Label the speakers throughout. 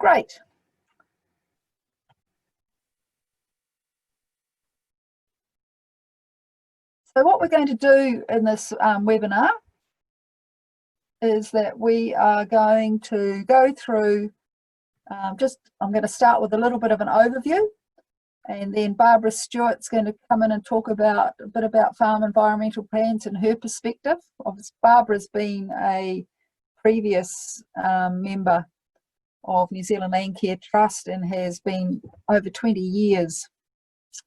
Speaker 1: Great. So what we're going to do in this webinar is that we are going to go through I'm going to start with a little bit of an overview, and then Barbara Stewart's going to come in and talk a bit about farm environmental plans and her perspective. Obviously, Barbara's been a previous member of New Zealand Landcare Trust and has been over 20 years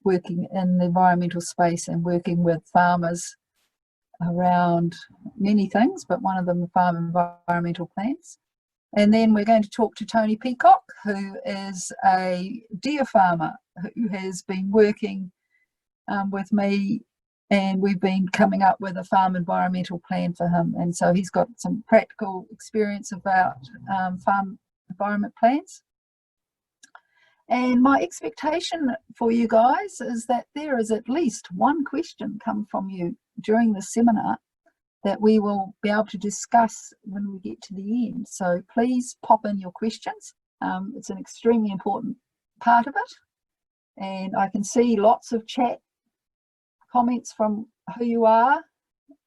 Speaker 1: working in the environmental space and working with farmers around many things, but one of them farm environmental plans. And then we're going to talk to Tony Peacock, who is a deer farmer who has been working with me, and we've been coming up with a farm environmental plan for him. And so he's got some practical experience about farm environment plans. And my expectation for you guys is that there is at least one question come from you during the seminar that we will be able to discuss when we get to the end. So please pop in your questions. It's an extremely important part of it. And I can see lots of chat comments from who you are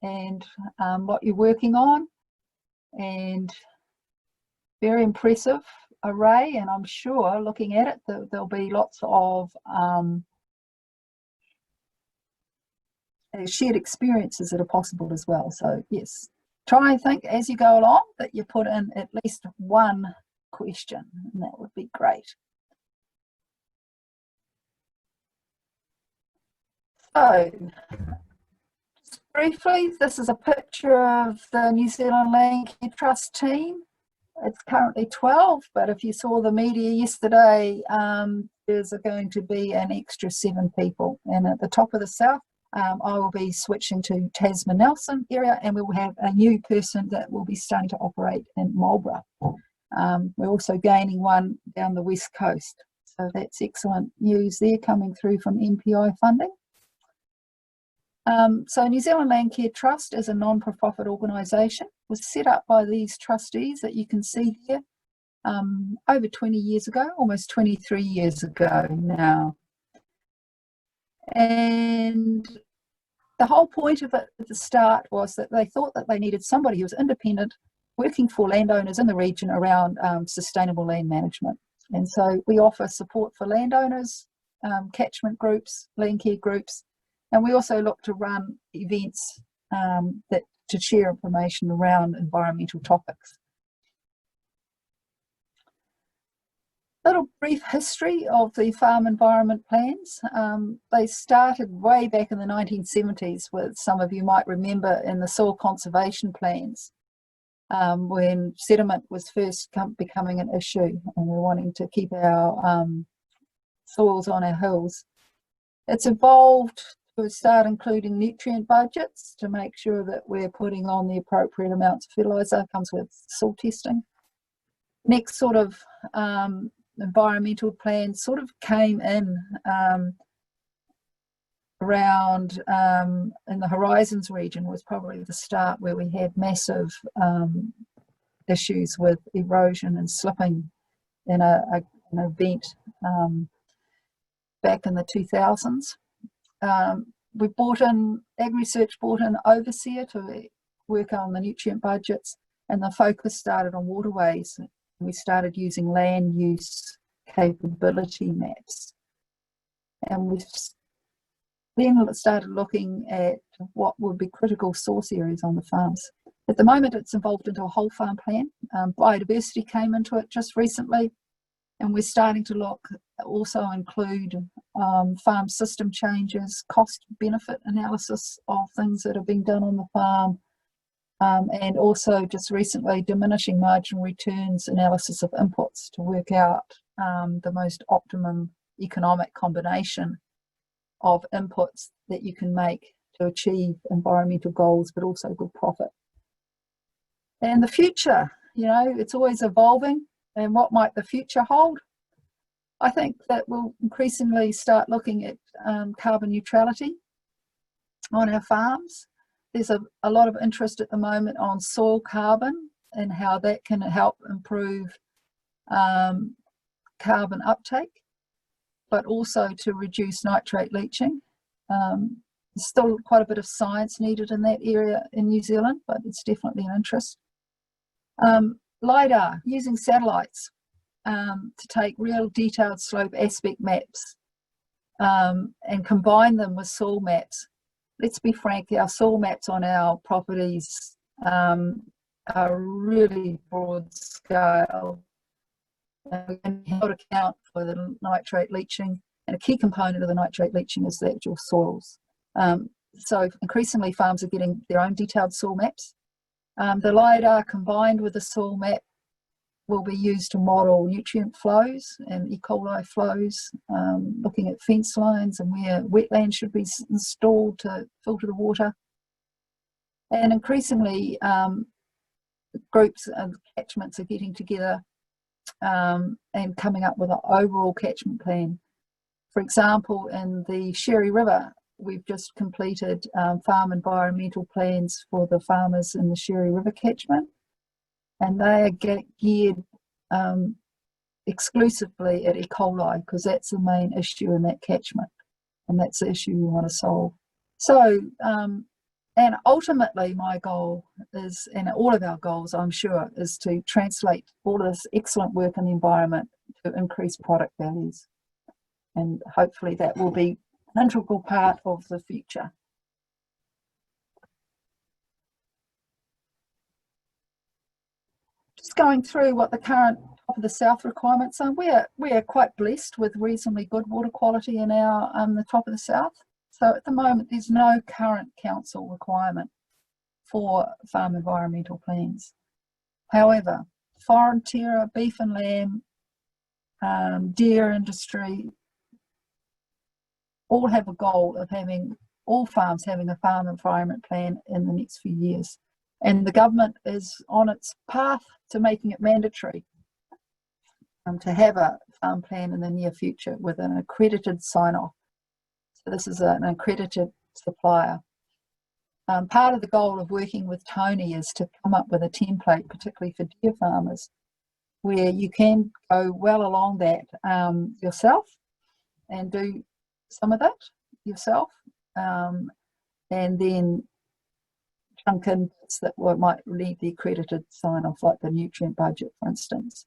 Speaker 1: and what you're working on. And very impressive array. And I'm sure looking at it, there'll be lots of shared experiences that are possible as well. So yes, try and think as you go along that you put in at least one question, and that would be great. So just briefly, this is a picture of the New Zealand Landcare Trust team. It's currently 12, but if you saw the media yesterday, there's going to be an extra 7 people. And at the top of the south, I will be switching to Tasman Nelson area, and we will have a new person that will be starting to operate in Marlborough. We're also gaining one down the west coast. So that's excellent news there coming through from MPI funding. So New Zealand Landcare Trust is a non-profit organisation, was set up by these trustees that you can see here over 20 years ago, almost 23 years ago now. And the whole point of it at the start was that they thought that they needed somebody who was independent, working for landowners in the region around sustainable land management. And so we offer support for landowners, catchment groups, landcare groups, and we also look to run events to share information around environmental topics. Little brief history of the farm environment plans. They started way back in the 1970s with, some of you might remember, in the soil conservation plans when sediment was first becoming an issue and we're wanting to keep our soils on our hills. It's evolved to start including nutrient budgets to make sure that we're putting on the appropriate amounts of fertiliser. Comes with soil testing. Next sort of environmental plan sort of came in around in the Horizons region was probably the start, where we had massive issues with erosion and slipping in an event back in the 2000s. We brought in, AgResearch brought in overseer to work on the nutrient budgets, and the focus started on waterways. We started using land use capability maps, and we then started looking at what would be critical source areas on the farms. At the moment, it's evolved into a whole farm plan. Biodiversity came into it just recently, and we're starting to look, also include farm system changes, cost benefit analysis of things that have been done on the farm, and also just recently diminishing marginal returns analysis of inputs to work out the most optimum economic combination of inputs that you can make to achieve environmental goals, but also good profit. And the future, you know, it's always evolving, and what might the future hold? I think that we'll increasingly start looking at carbon neutrality on our farms. There's a lot of interest at the moment on soil carbon and how that can help improve carbon uptake, but also to reduce nitrate leaching. There's still quite a bit of science needed in that area in New Zealand, but it's definitely an interest. LiDAR, using satellites to take real detailed slope aspect maps and combine them with soil maps. Let's be frank, our soil maps on our properties are really broad scale. We can hold account for the nitrate leaching, and a key component of the nitrate leaching is the actual soils. So increasingly farms are getting their own detailed soil maps. The LiDAR combined with the soil map will be used to model nutrient flows and E. coli flows, looking at fence lines and where wetlands should be installed to filter the water. And increasingly, groups and catchments are getting together and coming up with an overall catchment plan. For example, in the Sherry River, we've just completed farm environmental plans for the farmers in the Sherry River catchment, and they are geared exclusively at E. coli, because that's the main issue in that catchment, and that's the issue we want to solve. So, and ultimately my goal is, and all of our goals I'm sure, is to translate all of this excellent work in the environment to increase product values, and hopefully that will be an integral part of the future. Just going through what the current top of the south requirements are. We are quite blessed with reasonably good water quality in our the top of the south. So at the moment there's no current council requirement for farm environmental plans. However, foreign terrour, beef and lamb, deer industry, all have a goal of having all farms having a farm environment plan in the next few years. And the government is on its path to making it mandatory to have a farm plan in the near future with an accredited sign-off. So this is an accredited supplier. Part of the goal of working with Tony is to come up with a template, particularly for deer farmers, where you can go well along that yourself and do some of that yourself, and then chunk in bits that might need the accredited sign-off, like the nutrient budget, for instance.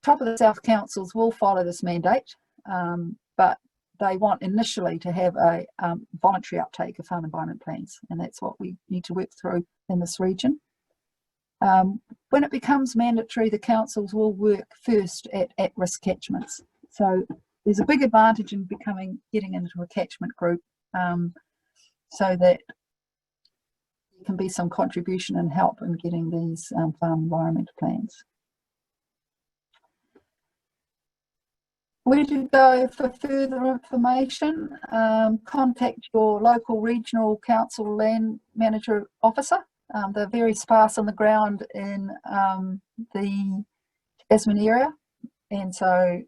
Speaker 1: Top of the South councils will follow this mandate, but they want initially to have a voluntary uptake of farm environment plans, and that's what we need to work through in this region. When it becomes mandatory, the councils will work first at risk catchments. So there's a big advantage in getting into a catchment group, so that there can be some contribution and help in getting these farm environmental plans. Where to go for further information? Contact your local regional council land manager officer. They're very sparse on the ground in the Tasman area, and so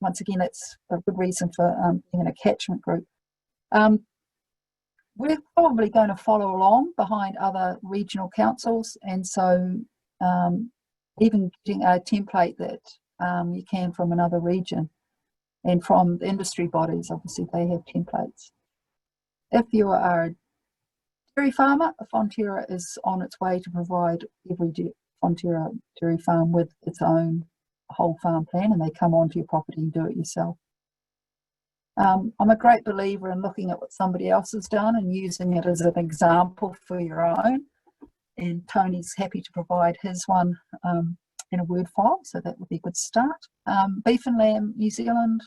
Speaker 1: once again that's a good reason for being in a catchment group. We're probably going to follow along behind other regional councils, and so even getting a template that you can from another region, and from the industry bodies, obviously they have templates. If you are a dairy farmer, Fonterra is on its way to provide every Fonterra dairy farm with its own whole farm plan, and they come onto your property and do it yourself. I'm a great believer in looking at what somebody else has done and using it as an example for your own, and Tony's happy to provide his one in a Word file, so that would be a good start. Beef and Lamb New Zealand,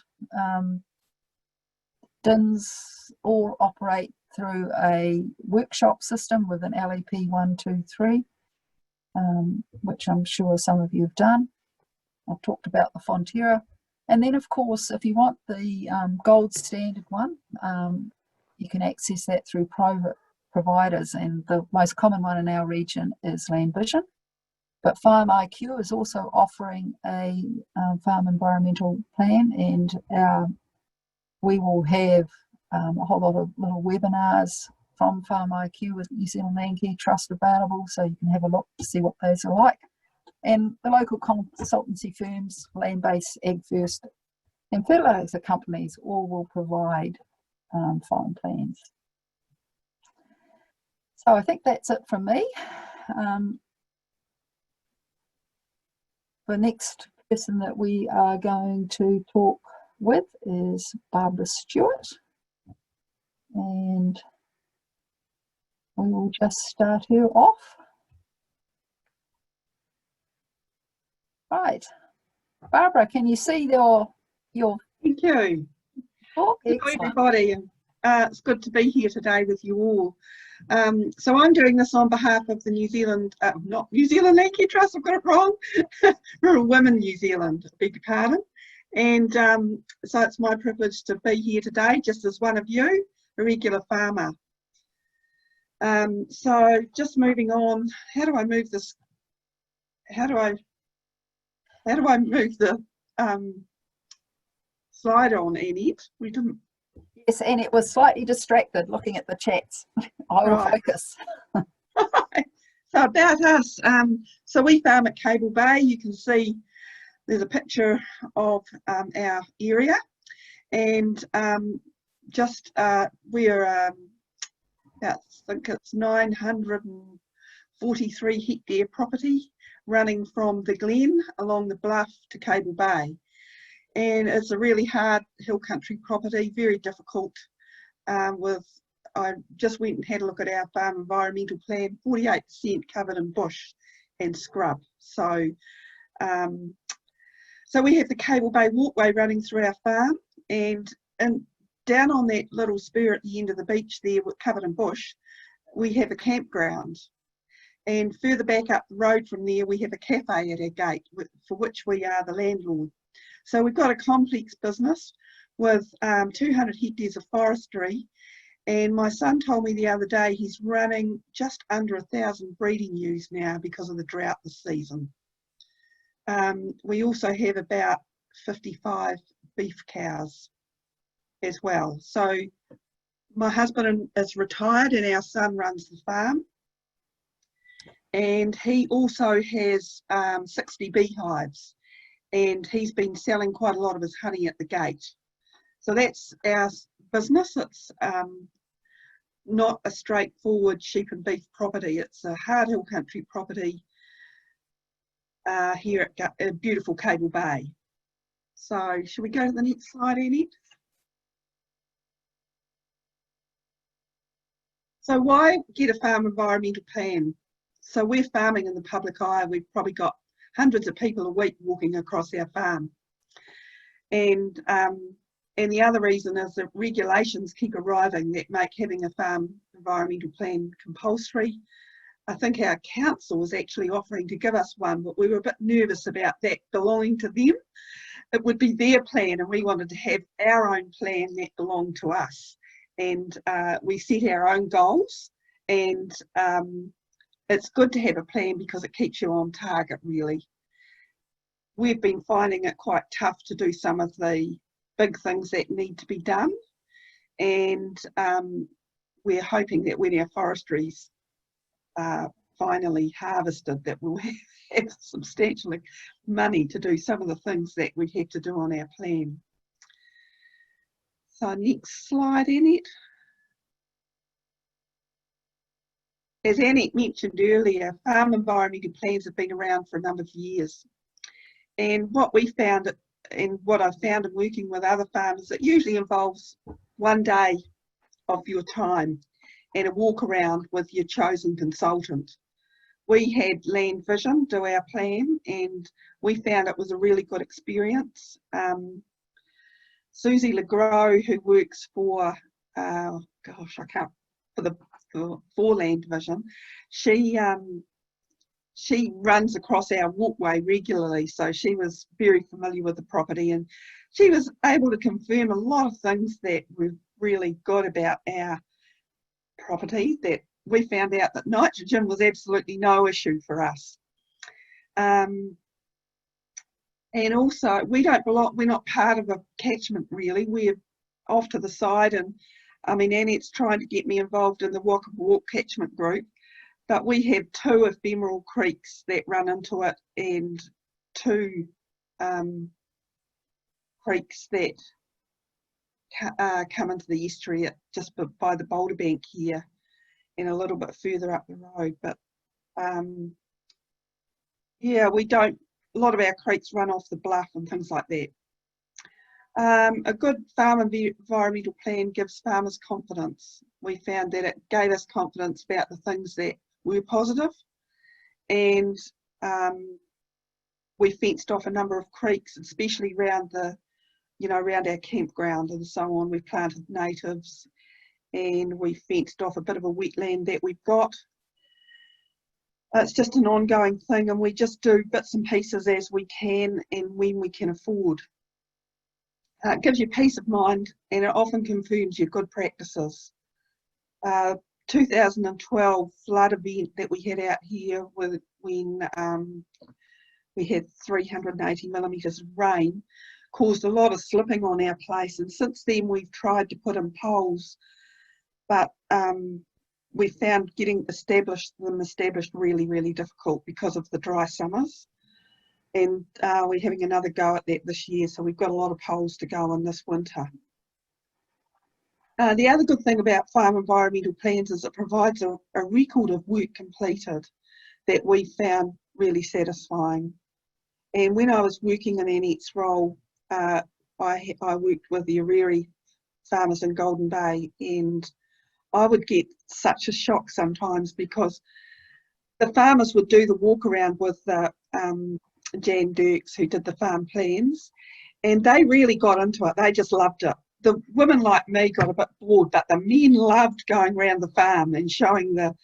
Speaker 1: DINs all operate through a workshop system with an LEP 1, 2, 3, which I'm sure some of you have done. I've talked about the Fonterra. And then, of course, if you want the gold standard one, you can access that through private providers, and the most common one in our region is Land Vision. But Farm IQ is also offering a farm environmental plan, and we will have a whole lot of little webinars from Farm IQ with New Zealand Landcare Trust available, so you can have a look to see what those are like. And the local consultancy firms, Land-Based, Ag First, and fertiliser companies all will provide farm plans. So I think that's it from me. The next person that we are going to talk with is Barbara Stewart, and we will just start her off. Right, Barbara, can you see your
Speaker 2: Thank you.
Speaker 1: talk?
Speaker 2: Hello everybody, and it's good to be here today with you all. So I'm doing this on behalf of the not New Zealand Landcare Trust, I've got it wrong, Rural Women New Zealand, I beg your pardon. And so it's my privilege to be here today, just as one of you, a regular farmer. So just moving on, how do I move this? How do I move the slide on, Enid? We didn't.
Speaker 1: Yes, and it was slightly distracted looking at the chats. I will focus.
Speaker 2: So about us, so we farm at Cable Bay. You can see there's a picture of our area, and we're about, I think it's 943 hectare property running from the Glen along the bluff to Cable Bay. And it's a really hard hill country property, very difficult. I just went and had a look at our farm environmental plan, 48% covered in bush and scrub. So, so we have the Cable Bay walkway running through our farm, and down on that little spur at the end of the beach there, covered in bush, we have a campground. And further back up the road from there, we have a cafe at our gate, for which we are the landlord. So we've got a complex business with 200 hectares of forestry, and my son told me the other day he's running just under 1,000 breeding ewes now because of the drought this season. We also have about 55 beef cows as well. So my husband is retired and our son runs the farm, and he also has 60 beehives. And he's been selling quite a lot of his honey at the gate. So that's our business. It's not a straightforward sheep and beef property. It's a hard hill country property here at beautiful Cable Bay. So should we go to the next slide, Enid? So why get a farm environmental plan? So we're farming in the public eye. We've probably got hundreds of people a week walking across our farm, and the other reason is that regulations keep arriving that make having a farm environmental plan compulsory. I think our council was actually offering to give us one, but we were a bit nervous about that belonging to them. It would be their plan, and we wanted to have our own plan that belonged to us. And we set our own goals, and it's good to have a plan because it keeps you on target, really. We've been finding it quite tough to do some of the big things that need to be done, and we're hoping that when our forestry's finally harvested, that we'll have substantial money to do some of the things that we have to do on our plan. So next slide, Annette. As Annette mentioned earlier, farm environmental plans have been around for a number of years. And what we found, and what I've found in working with other farmers, it usually involves one day of your time and a walk around with your chosen consultant. We had Land Vision do our plan, and we found it was a really good experience. Susie LeGros, who works for, for Land Vision, she runs across our walkway regularly, so she was very familiar with the property, and she was able to confirm a lot of things that were really good about our property. That we found out that nitrogen was absolutely no issue for us, and also we're not part of a catchment really. We're off to the side, and I mean, Annette's trying to get me involved in the Waka Walk catchment group, but we have 2 ephemeral creeks that run into it, and 2 creeks that come into the estuary just by the boulder bank here and a little bit further up the road. But yeah, we don't, a lot of our creeks run off the bluff and things like that. A good farm environmental plan gives farmers confidence. We found that it gave us confidence about the things that were positive, and we fenced off a number of creeks, especially around the, around our campground and so on. We planted natives, and we fenced off a bit of a wetland that we've got. It's just an ongoing thing, and we just do bits and pieces as we can and when we can afford. It gives you peace of mind, and it often confirms your good practices. 2012 flood event that we had out here when we had 380 millimetres of rain caused a lot of slipping on our place, and since then we've tried to put in poles, but we found getting them established really difficult because of the dry summers. And we're having another go at that this year, so we've got a lot of poles to go in this winter. The other good thing about farm environmental plans is it provides a record of work completed that we found really satisfying. And when I was working in Annette's role, I worked with the Ariri farmers in Golden Bay, and I would get such a shock sometimes because the farmers would do the walk around with Jan Dirks, who did the farm plans, and they really got into it. They just loved it. The women like me got a bit bored, but the men loved going around the farm and showing their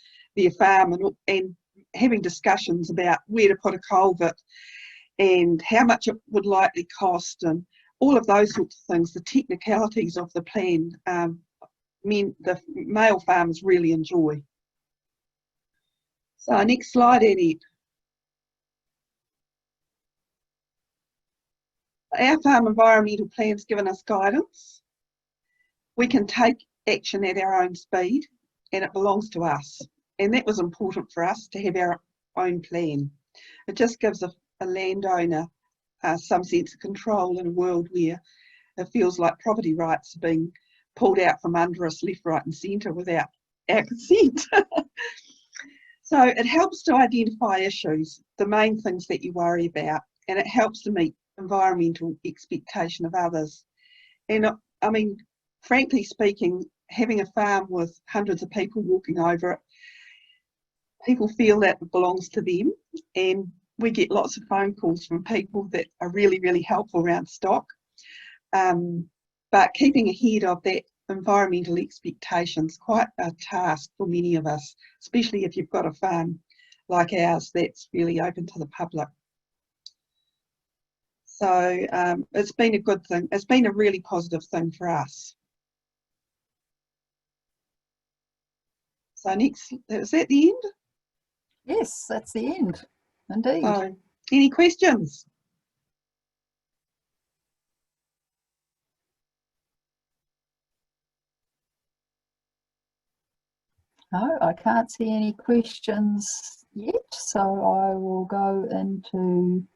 Speaker 2: farm and having discussions about where to put a culvert and how much it would likely cost and all of those sorts of things. The technicalities of the plan, the male farmers really enjoy. So next slide, Annette. Our farm environmental plan's given us guidance. We can take action at our own speed, and it belongs to us. And that was important for us to have our own plan. It just gives a landowner some sense of control in a world where it feels like property rights are being pulled out from under us left, right and centre without our consent. So it helps to identify issues, the main things that you worry about, and it helps to meet environmental expectation of others. And I mean, frankly speaking, having a farm with hundreds of people walking over it, people feel that it belongs to them, and we get lots of phone calls from people that are really helpful around stock. But keeping ahead of that environmental expectations, quite a task for many of us, especially if you've got a farm like ours that's really open to the public. So it's been a good thing. It's been a really positive thing for us. So next, is that the end?
Speaker 1: Yes, that's the end, indeed.
Speaker 2: Any questions?
Speaker 1: No, I can't see any questions yet, so I will go into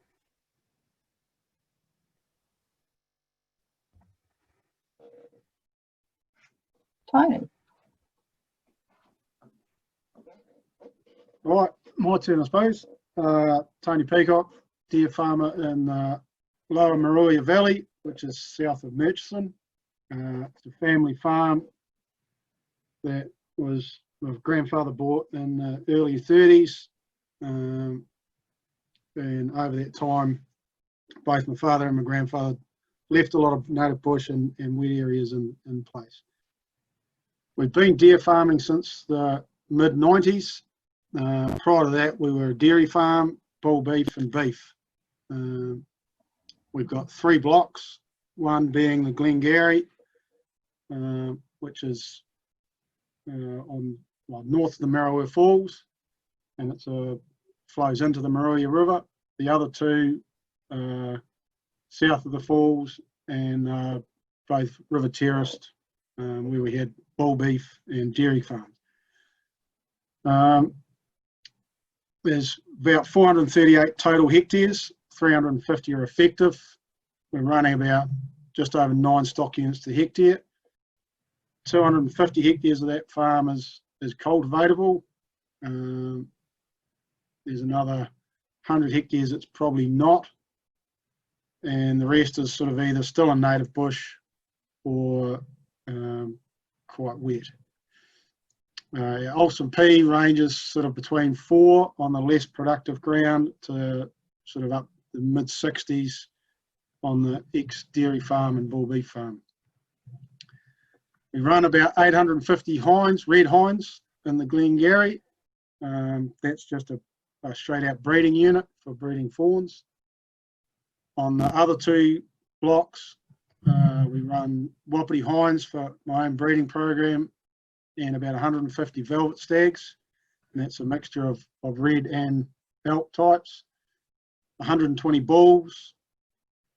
Speaker 1: Tony.
Speaker 3: Right, my turn, I suppose. Tony Peacock, deer farmer in Lower Marlborough Valley, which is south of Murchison. It's a family farm that was my grandfather bought in the early 30s. And over that time, both my father and my grandfather left a lot of native bush and wet areas in place. We've been deer farming since the mid-90s. Prior to that, we were a dairy farm, bull beef and beef. We've got 3 blocks, one being the Glengarry, which is north of the Marlborough Falls, and it flows into the Marlborough River. The other 2 south of the falls and both river terraced where we had bull beef and dairy farms. There's about 438 total hectares, 350 are effective. We're running about just over 9 stock units to hectare. 250 hectares of that farm is cultivatable. There's another 100 hectares that's probably not, and the rest is sort of either still in native bush or quite wet. Olsen P ranges sort of between 4 on the less productive ground to sort of up the mid-60s on the ex-dairy farm and bull beef farm. We run about 850 hinds, red hinds, in the Glengarry. That's just a straight out breeding unit for breeding fawns. On the other 2 blocks, we run Wapiti hinds for my own breeding program, and about 150 velvet stags, and that's a mixture of red and elk types. 120 bulls,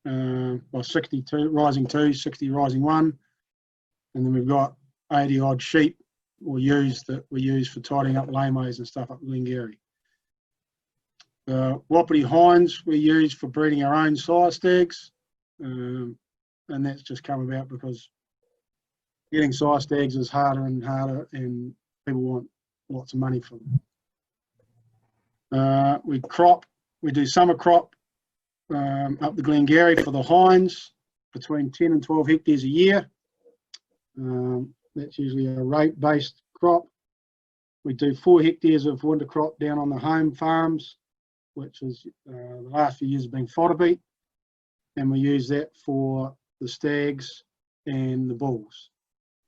Speaker 3: 62 rising 2, 60 rising 1, and then we've got 80 odd sheep or ewes that we use for tidying up lameways and stuff up Glengarry. The Wapiti hinds we use for breeding our own sire stags, and that's just come about because getting sire stags is harder and harder, and people want lots of money for them. We do summer crop up the Glengarry for the hinds, between 10 and 12 hectares a year. That's usually a rate-based crop. We do 4 hectares of winter crop down on the home farms, which is the last few years have been fodder beet, and we use that for the stags and the bulls.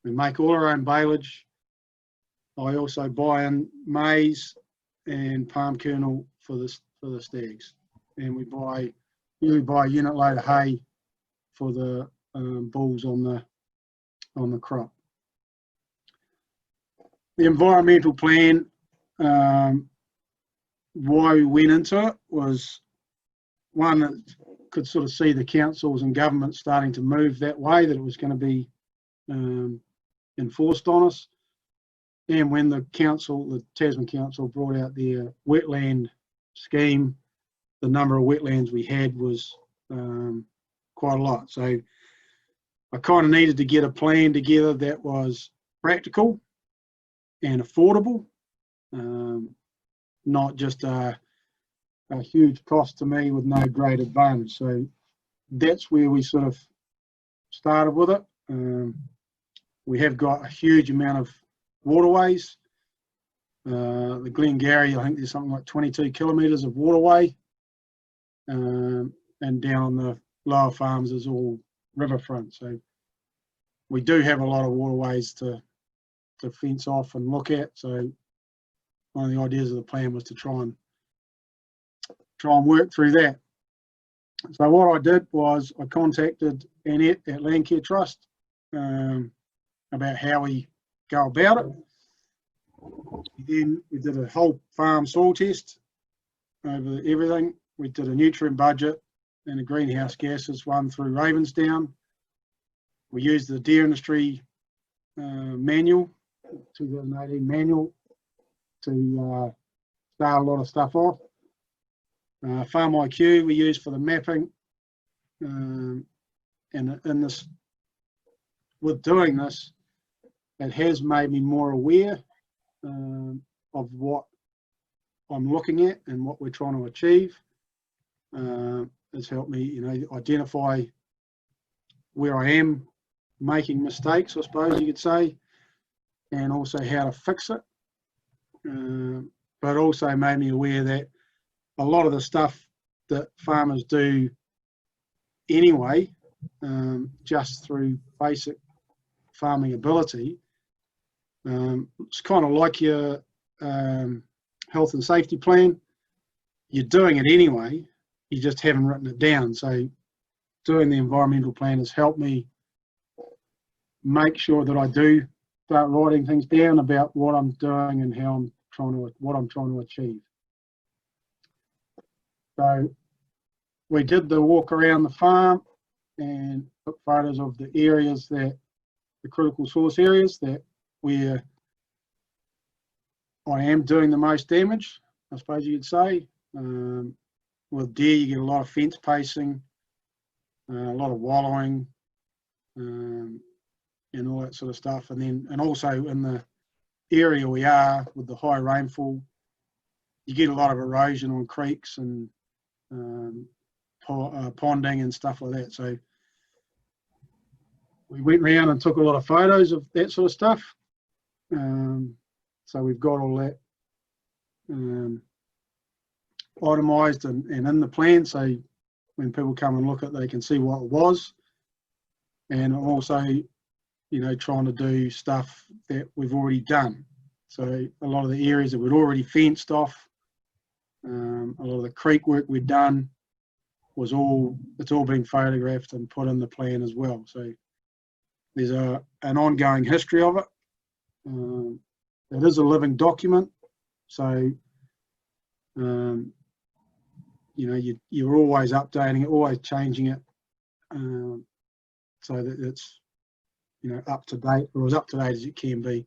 Speaker 3: We make all our own baleage. I also buy in maize and palm kernel for the stags, and we usually buy a unit load of hay for the bulls on the crop. The environmental plan, why we went into it was, one, that could sort of see the councils and government starting to move that way, that it was going to be enforced on us. And when the Tasman Council brought out their wetland scheme, the number of wetlands we had was quite a lot. So I kind of needed to get a plan together that was practical and affordable, not just a huge cost to me with no great advantage. So that's where we sort of started with it. We have got a huge amount of waterways. The Glengarry, I think there's something like 22 kilometres of waterway, and down on the lower farms is all riverfront. So we do have a lot of waterways to fence off and look at. So one of the ideas of the plan was to try and work through that. So what I did was I contacted Annette at Landcare Trust about how we go about it. Then we did a whole farm soil test over everything. We did a nutrient budget and a greenhouse gases one through Ravensdown. We used the Dairy Industry manual, 2018 manual, to start a lot of stuff off. Farm IQ we used for the mapping, and in this, with doing this, it has made me more aware of what I'm looking at and what we're trying to achieve. It's helped me, identify where I am making mistakes, I suppose you could say, and also how to fix it. But also made me aware that a lot of the stuff that farmers do anyway, just through basic farming ability, it's kind of like your health and safety plan. You're doing it anyway, you just haven't written it down. So doing the environmental plan has helped me make sure that I do start writing things down about what I'm doing and what I'm trying to achieve. So we did the walk around the farm and took photos of the areas that the critical source areas that where I am doing the most damage, I suppose you could say. With deer, you get a lot of fence pacing, a lot of wallowing, and all that sort of stuff. And also in the area we are with the high rainfall, you get a lot of erosion on creeks and ponding and stuff like that. So we went round and took a lot of photos of that sort of stuff. So we've got all that itemised and in the plan, so when people come and look at it, they can see what it was. And also, you know, trying to do stuff that we've already done. So a lot of the areas that we'd already fenced off, a lot of the creek work we'd done it's all been photographed and put in the plan as well. So there's an ongoing history of it. It is a living document, so you know, you're always updating it, always changing it, so that it's, you know, up to date, or as up to date as it can be.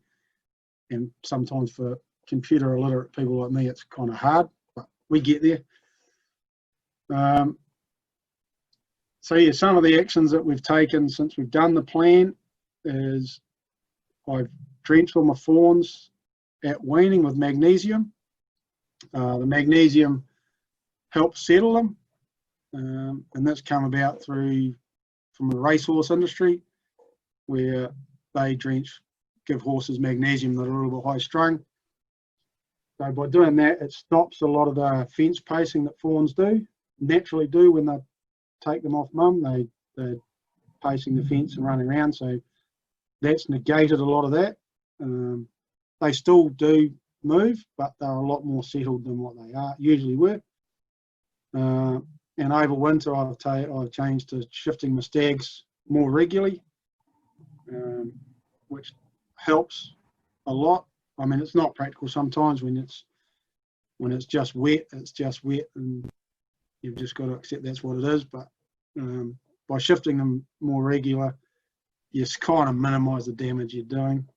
Speaker 3: And sometimes for computer illiterate people like me, it's kind of hard, but we get there. So yeah, some of the actions that we've taken since we've done the plan is I've drenched all my fawns at weaning with magnesium. The magnesium helps settle them, and that's come about from the racehorse industry, where they give horses magnesium that are a little bit high strung. So by doing that, it stops a lot of the fence pacing that fawns naturally do when they take them off mum. They're pacing the fence and running around, so that's negated a lot of that. They still do move, but they're a lot more settled than what they usually were. And over winter, I've changed to shifting my stags more regularly, which helps a lot. I mean, it's not practical sometimes when it's just wet. It's just wet, and you've just got to accept that's what it is. But by shifting them more regular, you kind of minimise the damage you're doing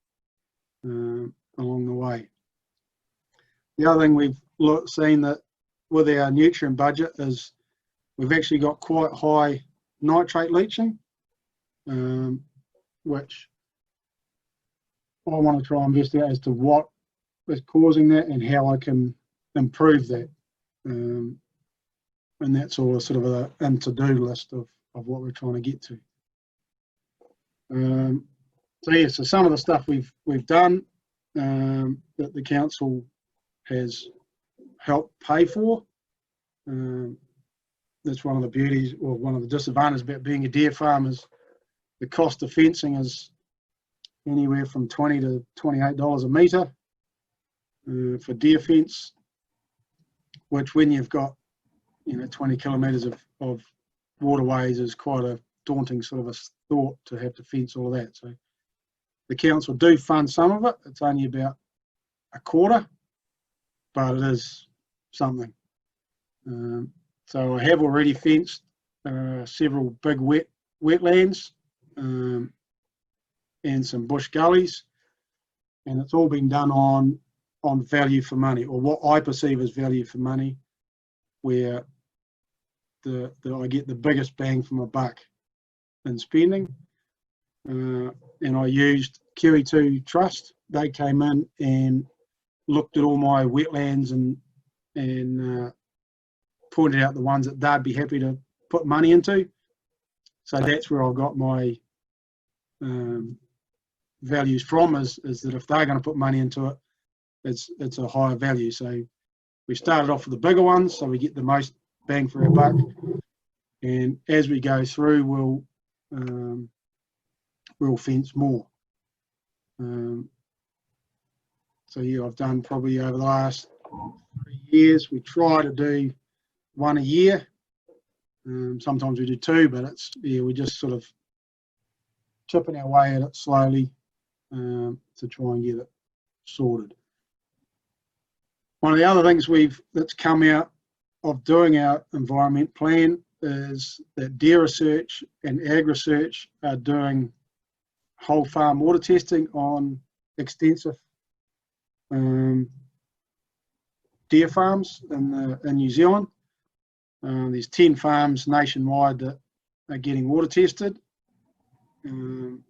Speaker 3: along the way. The other thing we've seen that with our nutrient budget is we've actually got quite high nitrate leaching, which I want to try and investigate as to what is causing that and how I can improve that. And that's all sort of a to-do list of what we're trying to get to. So yeah, so some of the stuff we've done that the council has helped pay for. That's one of the beauties, or one of the disadvantages about being a deer farm, is the cost of fencing is anywhere from $20 to $28 a metre for deer fence, which when you've got, you know, 20 kilometres of waterways is quite a daunting sort of a thought to have to fence all of that. So the council do fund some of it. It's only about a quarter, but it is something. So I have already fenced several big wetlands and some bush gullies, and it's all been done on value for money, or what I perceive as value for money, where I get the biggest bang for my buck in spending. And I used QE2 Trust. They came in and looked at all my wetlands and pointed out the ones that they'd be happy to put money into. So that's where I've got my values from, is that if they're going to put money into it, it's a higher value. So we started off with the bigger ones, so we get the most bang for our buck. And as we go through, we'll fence more. So yeah, I've done probably over the last 3 years, we try to do one a year. Sometimes we do two, but we're just sort of chipping our way at it slowly to try and get it sorted. One of the other things that's come out of doing our environment plan is that deer research and ag research are doing whole farm water testing on extensive deer farms in New Zealand. There's 10 farms nationwide that are getting water tested. And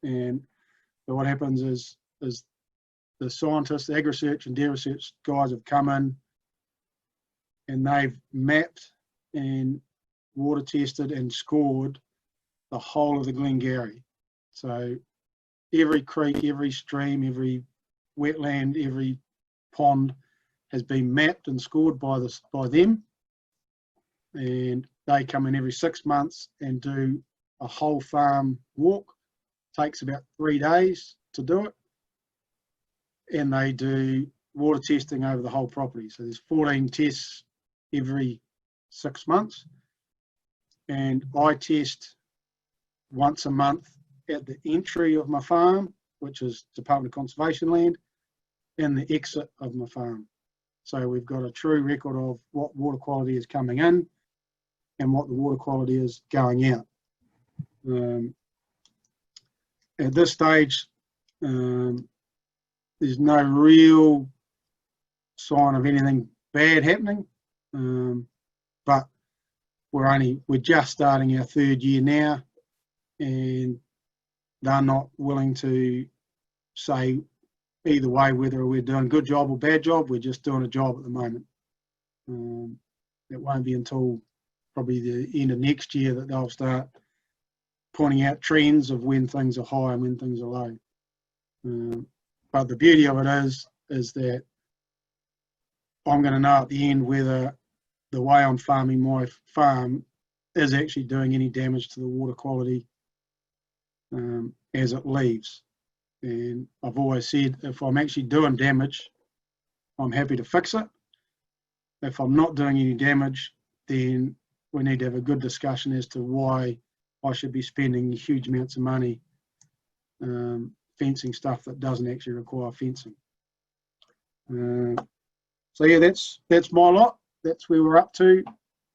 Speaker 3: so what happens is the scientists, the agri-research and deer research guys have come in and they've mapped and water tested and scored the whole of the Glengarry. So every creek, every stream, every wetland, every pond has been mapped and scored by them, and they come in every 6 months and do a whole farm walk. Takes about 3 days to do it, and they do water testing over the whole property. So there's 14 tests every 6 months, and I test once a month at the entry of my farm, which is Department of Conservation land, and the exit of my farm. So we've got a true record of what water quality is coming in and what the water quality is going out. At this stage, there's no real sign of anything bad happening, but we're just starting our 3rd year now, and they're not willing to say either way whether we're doing a good job or bad job. We're just doing a job at the moment. It won't be until probably the end of next year that they'll start pointing out trends of when things are high and when things are low. But the beauty of it is that I'm going to know at the end whether the way I'm farming my farm is actually doing any damage to the water quality as it leaves. And I've always said, if I'm actually doing damage, I'm happy to fix it. If I'm not doing any damage, then we need to have a good discussion as to why I should be spending huge amounts of money fencing stuff that doesn't actually require fencing. So yeah, that's my lot. That's where we're up to.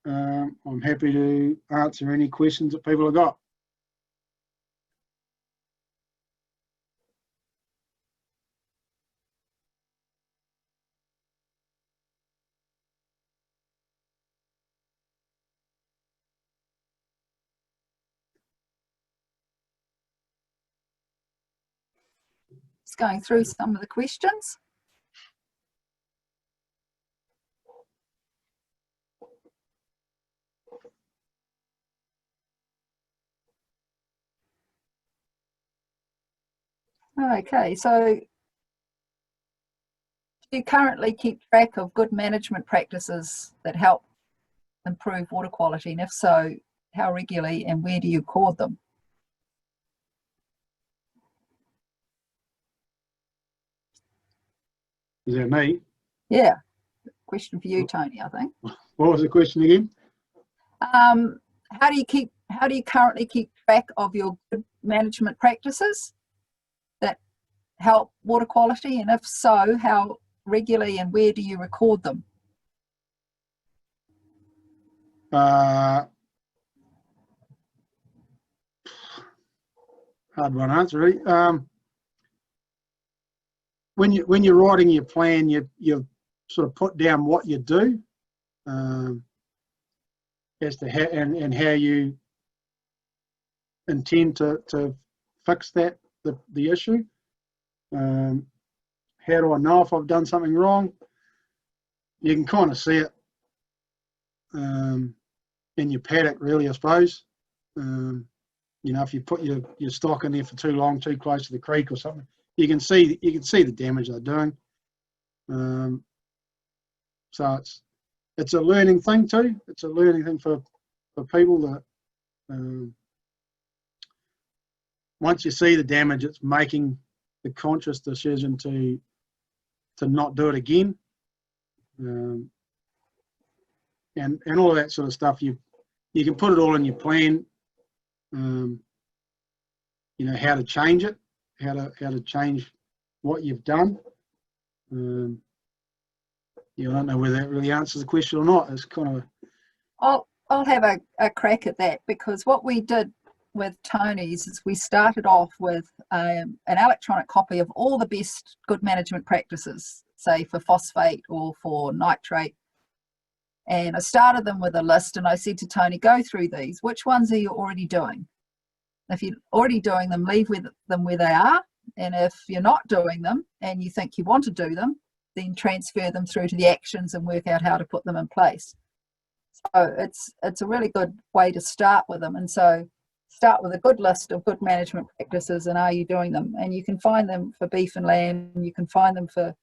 Speaker 3: I'm happy to answer any questions that people have got.
Speaker 1: Just going through some of the questions. Okay, so do you currently keep track of good management practices that help improve water quality? And if so, how regularly and where do you record them?
Speaker 3: Is that me?
Speaker 1: Yeah, question for you, Tony, I think.
Speaker 3: What was the question again?
Speaker 1: How do you currently keep track of your good management practices that help water quality? And if so, how regularly and where do you record them?
Speaker 3: Hard one to answer, really. When you're writing your plan, you sort of put down what you do, as to how and how you intend to fix the issue. How do I know if I've done something wrong? You can kind of see it in your paddock, really, I suppose. You know, if you put your stock in there for too long, too close to the creek or something, you can see the damage they're doing. So it's a learning thing too. It's a learning thing for people that once you see the damage, it's making the conscious decision to not do it again. And all of that sort of stuff, you can put it all in your plan. You know, how to change it, how to change what you've done. Yeah, I don't know whether that really answers the question or not. It's kind of
Speaker 1: I'll have a crack at that, because what we did with Tony's is we started off with an electronic copy of all the best good management practices, say for phosphate or for nitrate. And I started them with a list, and I said to Tony, go through these. Which ones are you already doing? If you're already doing them, leave them where they are. And if you're not doing them and you think you want to do them, then transfer them through to the actions and work out how to put them in place. So it's a really good way to start with them. And so start with a good list of good management practices, and are you doing them? And you can find them for beef and lamb, you can find them for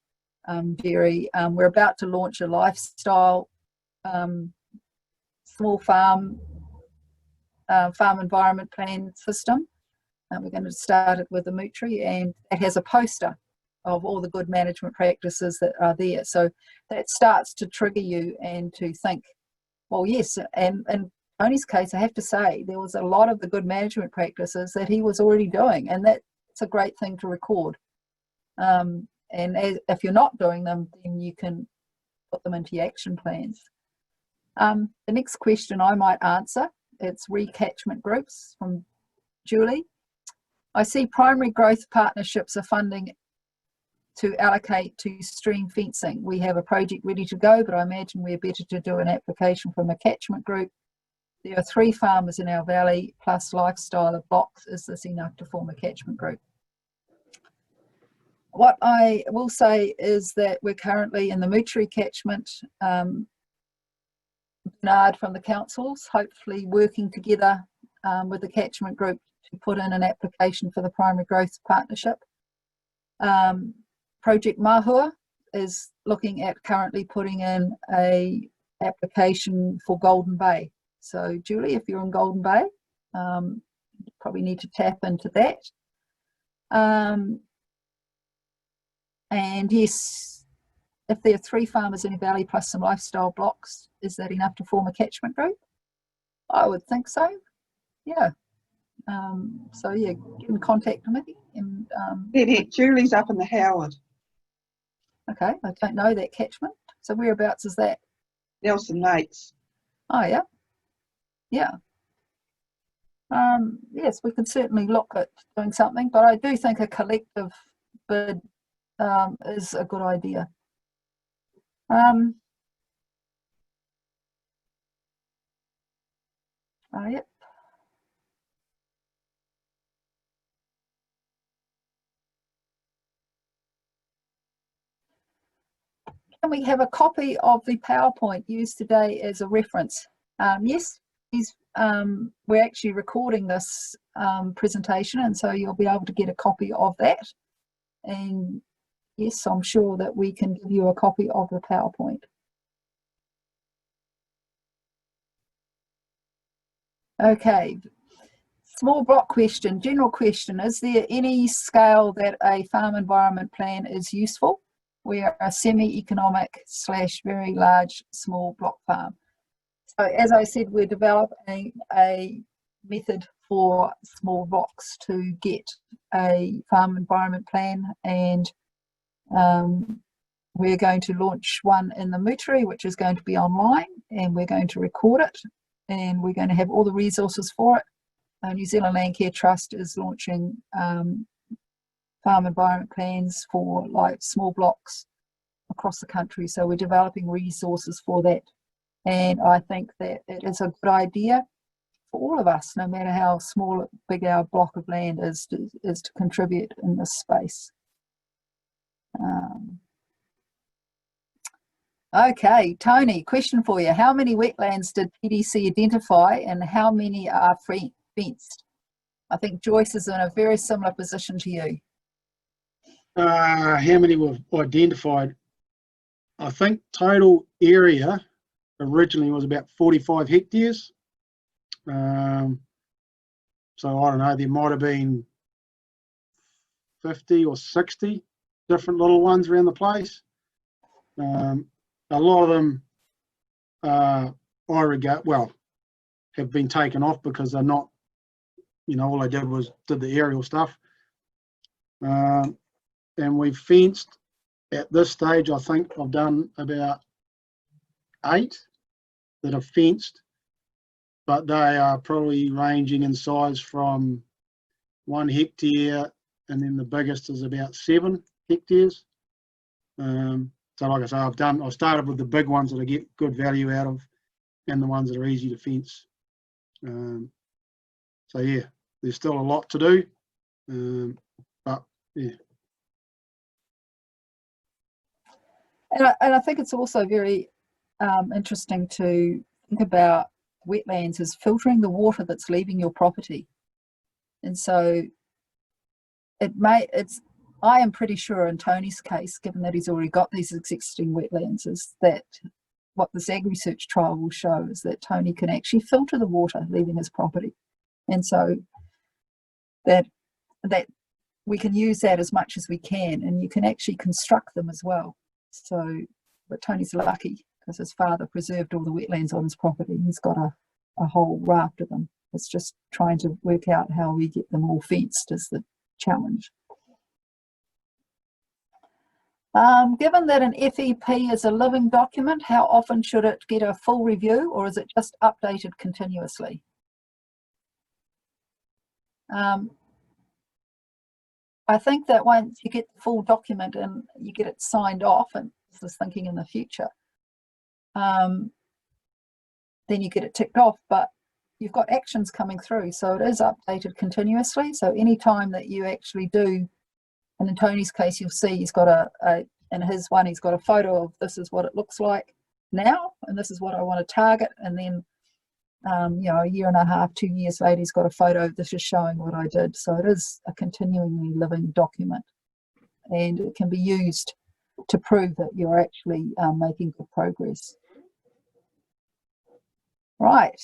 Speaker 1: dairy. We're about to launch a lifestyle small farm environment plan system, and we're going to start it with the Mutri, and it has a poster of all the good management practices that are there. So that starts to trigger you and to think, well, yes. And in Tony's case, I have to say there was a lot of the good management practices that he was already doing, and that's a great thing to record. And if you're not doing them, then you can put them into your action plans. The next question I might answer, it's recatchment groups from Julie. I see primary growth partnerships are funding to allocate to stream fencing. We have a project ready to go, but I imagine we're better to do an application from a catchment group. There are 3 farmers in our valley plus lifestyle of blocks. Is this enough to form a catchment group? What I will say is that we're currently in the Mutri catchment. Bernard from the councils, hopefully working together with the catchment group to put in an application for the primary growth partnership. Project Mahua is looking at currently putting in a application for Golden Bay. So Julie, if you're in Golden Bay, you probably need to tap into that. And yes, if there are 3 farmers in a valley plus some lifestyle blocks, is that enough to form a catchment group? I would think so, yeah. So yeah, get in contact with me. And,
Speaker 2: Yeah, Julie's up in the Howard.
Speaker 1: okay, I don't know that catchment. So whereabouts is that?
Speaker 2: Nelson Lakes.
Speaker 1: Oh yeah, yeah. Yes, we can certainly look at doing something, but I do think a collective bid is a good idea. Oh, yep. Can we have a copy of the PowerPoint used today as a reference? Yes, we're actually recording this presentation, and so you'll be able to get a copy of that. And yes, I'm sure that we can give you a copy of the PowerPoint. Okay, small block question, general question. Is there any scale that a farm environment plan is useful? We are a semi-economic / very large small block farm. So as I said, we're developing a method for small blocks to get a farm environment plan, and we're going to launch one in the Mutri, which is going to be online, and we're going to record it, and we're going to have all the resources for it. New Zealand Land Care Trust is launching farm environment plans for like small blocks across the country, so we're developing resources for that. And I think that it is a good idea for all of us, no matter how small or big our block of land is to contribute in this space. Okay, Tony, question for you. How many wetlands did PDC identify and how many are fenced? I think Joyce is in a very similar position to you.
Speaker 3: How many were identified? I think total area originally was about 45 hectares. So I don't know, there might have been 50 or 60 different little ones around the place. A lot of them I regard, well, have been taken off because they're not, you know, all I did was did the aerial stuff. And we've fenced at this stage. I think I've done about 8 that are fenced. but they are probably ranging in size from 1 hectare, and then the biggest is about 7 hectares. So like I say, I've started with the big ones that I get good value out of, and the ones that are easy to fence. So yeah, there's still a lot to do, but yeah.
Speaker 1: And I think it's also very interesting to think about wetlands as filtering the water that's leaving your property. And so I am pretty sure in Tony's case, given that he's already got these existing wetlands, is that what this ag research trial will show is that Tony can actually filter the water leaving his property. And so that we can use that as much as we can, and you can actually construct them as well. So, but Tony's lucky because his father preserved all the wetlands on his property. He's got a whole raft of them. It's just trying to work out how we get them all fenced is the challenge. Given that an FEP is a living document, how often should it get a full review, or is it just updated continuously? I think that once you get the full document and you get it signed off, and this is thinking in the future, then you get it ticked off, but you've got actions coming through, so it is updated continuously. So any time that you actually do, and in Tony's case, you'll see he's got in his one, he's got a photo of this is what it looks like now, and this is what I want to target, and then you know, a year and a half, 2 years later, he's got a photo. This is showing what I did. So it is a continually living document, and it can be used to prove that you're actually making good progress. Right.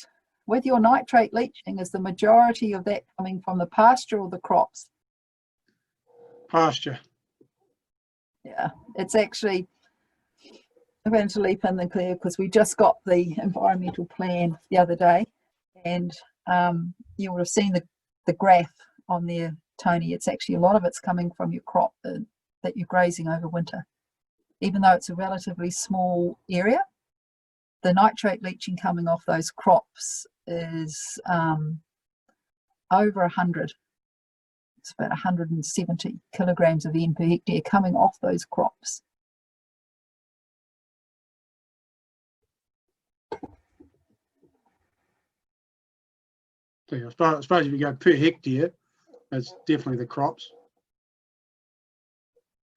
Speaker 1: With your nitrate leaching, is the majority of that coming from the pasture or the crops?
Speaker 3: Pasture.
Speaker 1: Yeah, it's actually, I'm going to leap in the clear because we just got the environmental plan the other day, and you would have seen the graph on there, Tony. It's actually a lot of it's coming from your crop that you're grazing over winter. Even though it's a relatively small area, the nitrate leaching coming off those crops is over 100. It's about 170 kilograms of N per hectare coming off those crops.
Speaker 3: So I suppose if you go per hectare, it's definitely the crops.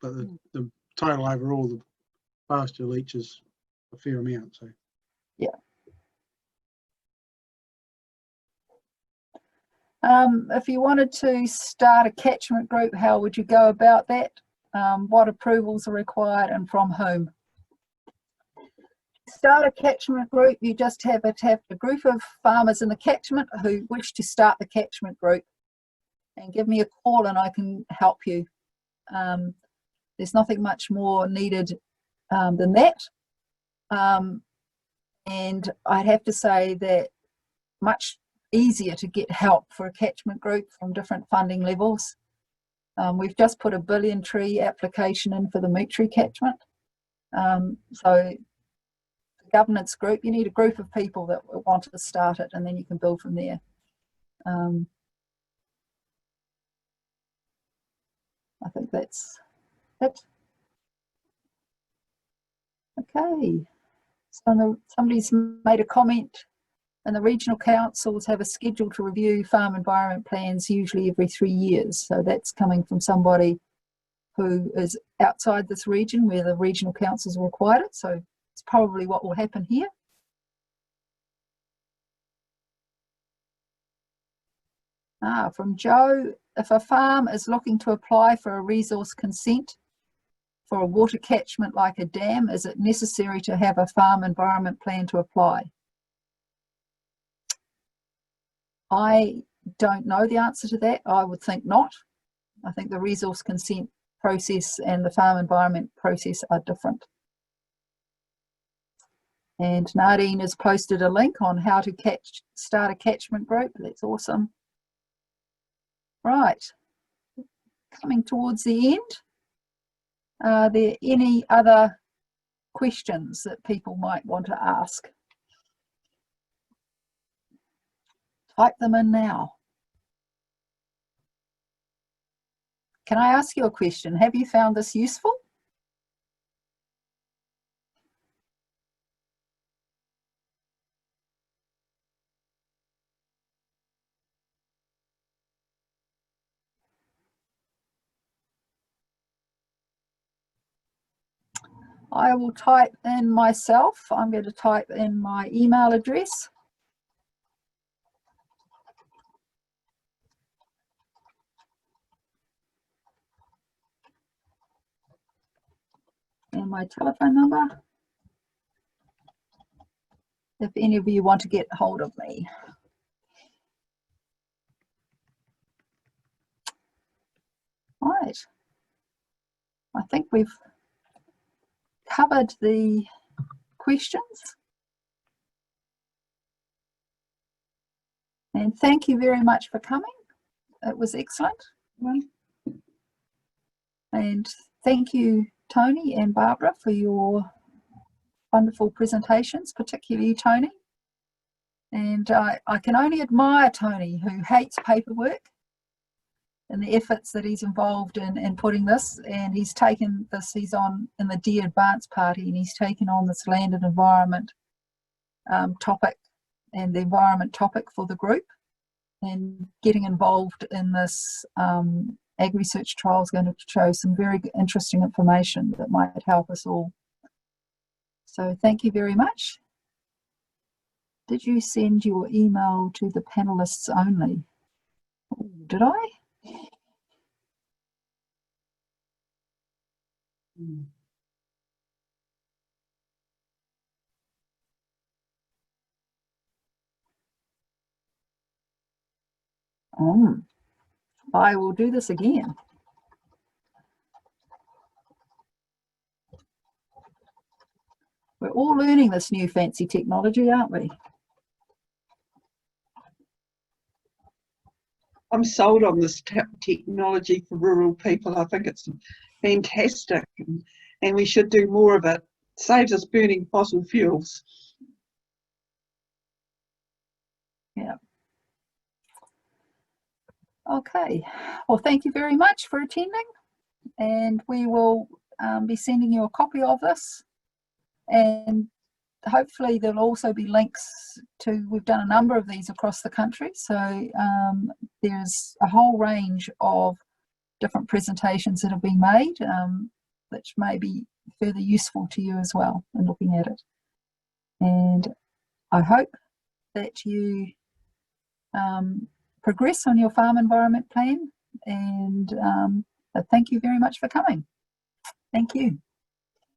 Speaker 3: But the total overall, the pasture leaches a fair amount. So
Speaker 1: yeah. If you wanted to start a catchment group, how would you go about that? What approvals are required and from whom? Start a catchment group, you just have to have a group of farmers in the catchment who wish to start the catchment group, and give me a call and I can help you. There's nothing much more needed than that. And I'd have to say that much easier to get help for a catchment group from different funding levels. We've just put a billion tree application in for the Mootree catchment. So governance group, you need a group of people that want to start it, and then you can build from there. I think that's it. Okay, so somebody's made a comment, and the regional councils have a schedule to review farm environment plans usually every 3 years. So that's coming from somebody who is outside this region where the regional councils required it. So it's probably what will happen here. From Joe, if a farm is looking to apply for a resource consent for a water catchment like a dam, is it necessary to have a farm environment plan to apply? I don't know the answer to that. I would think not. I think the resource consent process and the farm environment process are different. And Nadine has posted a link on how to start a catchment group. That's awesome. Right, coming towards the end. Are there any other questions that people might want to ask? type them in now. Can I ask you a question? Have you found this useful? I will type in myself. I'm going to type in my email address. And my telephone number, if any of you want to get hold of me. Right. I think we've covered the questions. And thank you very much for coming. It was excellent. And thank you, Tony and Barbara, for your wonderful presentations, particularly Tony. And I can only admire Tony, who hates paperwork, and the efforts that he's involved in putting this. And he's taken this, he's on in the Deer Advance Party, and he's taken on this land and environment topic and the environment topic for the group, and getting involved in this ag-research trial is going to show some very interesting information that might help us all. So thank you very much. Did you send your email to the panelists only? Did I? I will do this again. We're all learning this new fancy technology, aren't we?
Speaker 2: I'm sold on this technology for rural people. I think it's fantastic, and we should do more of it. It saves us burning fossil fuels.
Speaker 1: Yeah. Okay. Well, thank you very much for attending, and we will be sending you a copy of this, and hopefully there'll also be links to, we've done a number of these across the country, so there's a whole range of different presentations that have been made, which may be further useful to you as well in looking at it. And I hope that you progress on your farm environment plan, and thank you very much for coming. Thank you.